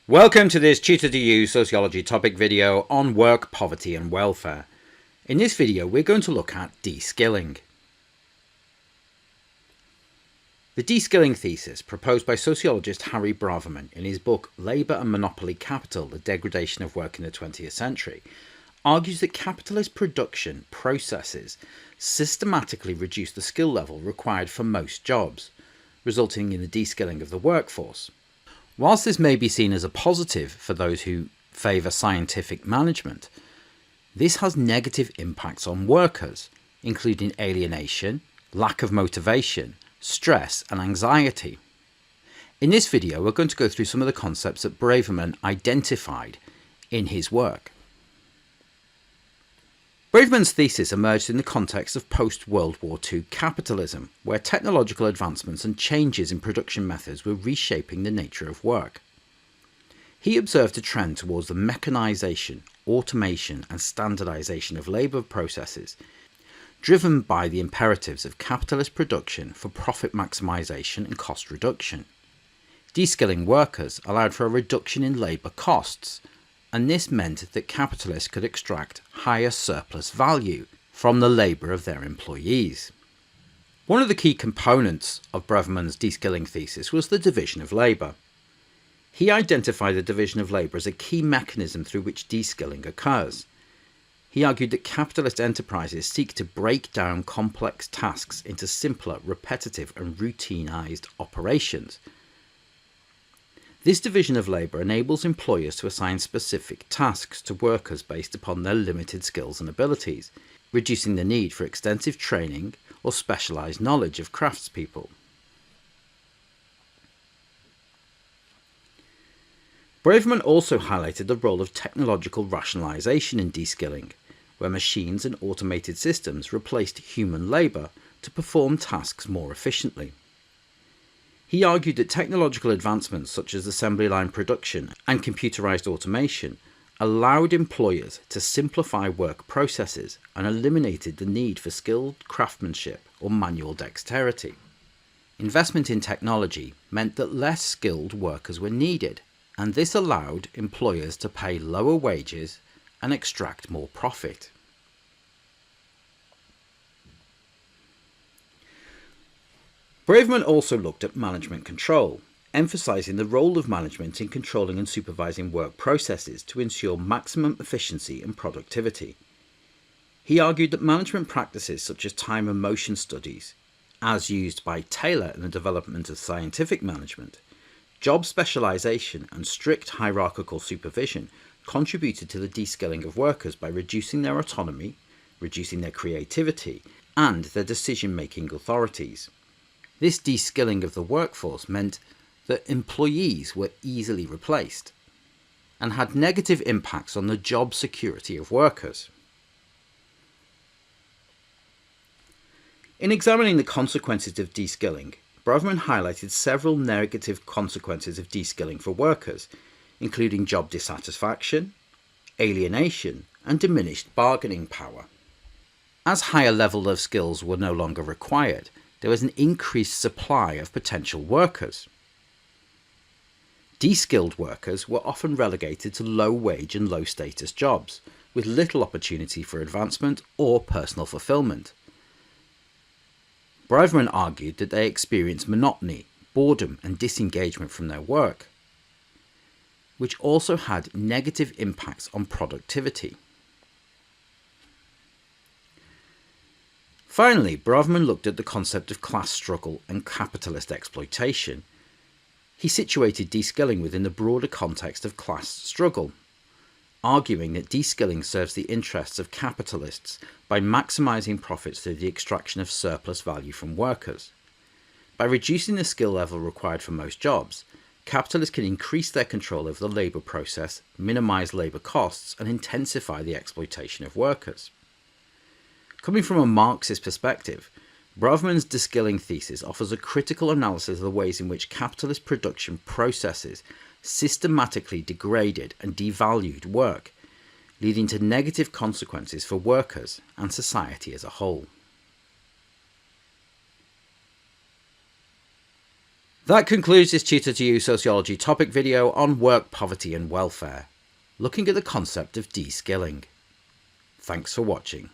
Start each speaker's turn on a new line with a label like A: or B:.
A: Welcome to this Tutor to You Sociology topic video on work, poverty and welfare. In this video we're going to look at de-skilling. The de-skilling thesis proposed by sociologist Harry Braverman in his book Labour and Monopoly Capital, The Degradation of Work in the 20th Century argues that capitalist production processes systematically reduce the skill level required for most jobs, resulting in the de-skilling of the workforce. Whilst this may be seen as a positive for those who favour scientific management, this has negative impacts on workers, including alienation, lack of motivation, stress and anxiety. In this video, we're going to go through some of the concepts that Braverman identified in his work. Braverman's thesis emerged in the context of post-World War II capitalism, where technological advancements and changes in production methods were reshaping the nature of work. He observed a trend towards the mechanisation, automation and standardisation of labour processes, driven by the imperatives of capitalist production for profit maximisation and cost reduction. De-skilling workers allowed for a reduction in labour costs, and this meant that capitalists could extract higher surplus value from the labour of their employees. One of the key components of Braverman's de-skilling thesis was the division of labour. He identified the division of labour as a key mechanism through which de-skilling occurs. He argued that capitalist enterprises seek to break down complex tasks into simpler, repetitive and routinized operations. This division of labour enables employers to assign specific tasks to workers based upon their limited skills and abilities, reducing the need for extensive training or specialised knowledge of craftspeople. Braverman also highlighted the role of technological rationalisation in de-skilling, where machines and automated systems replaced human labour to perform tasks more efficiently. He argued that technological advancements such as assembly line production and computerized automation allowed employers to simplify work processes and eliminated the need for skilled craftsmanship or manual dexterity. Investment in technology meant that less skilled workers were needed, and this allowed employers to pay lower wages and extract more profit. Braverman also looked at management control, emphasising the role of management in controlling and supervising work processes to ensure maximum efficiency and productivity. He argued that management practices such as time and motion studies, as used by Taylor in the development of scientific management, job specialisation and strict hierarchical supervision contributed to the de-skilling of workers by reducing their autonomy, reducing their creativity and their decision-making authorities. This de-skilling of the workforce meant that employees were easily replaced and had negative impacts on the job security of workers. In examining the consequences of de-skilling, Braverman highlighted several negative consequences of de-skilling for workers, including job dissatisfaction, alienation, and diminished bargaining power. As higher levels of skills were no longer required, there was an increased supply of potential workers. De-skilled workers were often relegated to low-wage and low-status jobs, with little opportunity for advancement or personal fulfillment. Braverman argued that they experienced monotony, boredom and disengagement from their work, which also had negative impacts on productivity. Finally, Braverman looked at the concept of class struggle and capitalist exploitation. He situated de-skilling within the broader context of class struggle, arguing that de-skilling serves the interests of capitalists by maximising profits through the extraction of surplus value from workers. By reducing the skill level required for most jobs, capitalists can increase their control over the labour process, minimise labour costs and intensify the exploitation of workers. Coming from a Marxist perspective, Braverman's de-skilling thesis offers a critical analysis of the ways in which capitalist production processes systematically degraded and devalued work, leading to negative consequences for workers and society as a whole. That concludes this Tutor to You Sociology topic video on work, poverty and welfare, looking at the concept of de-skilling. Thanks for watching.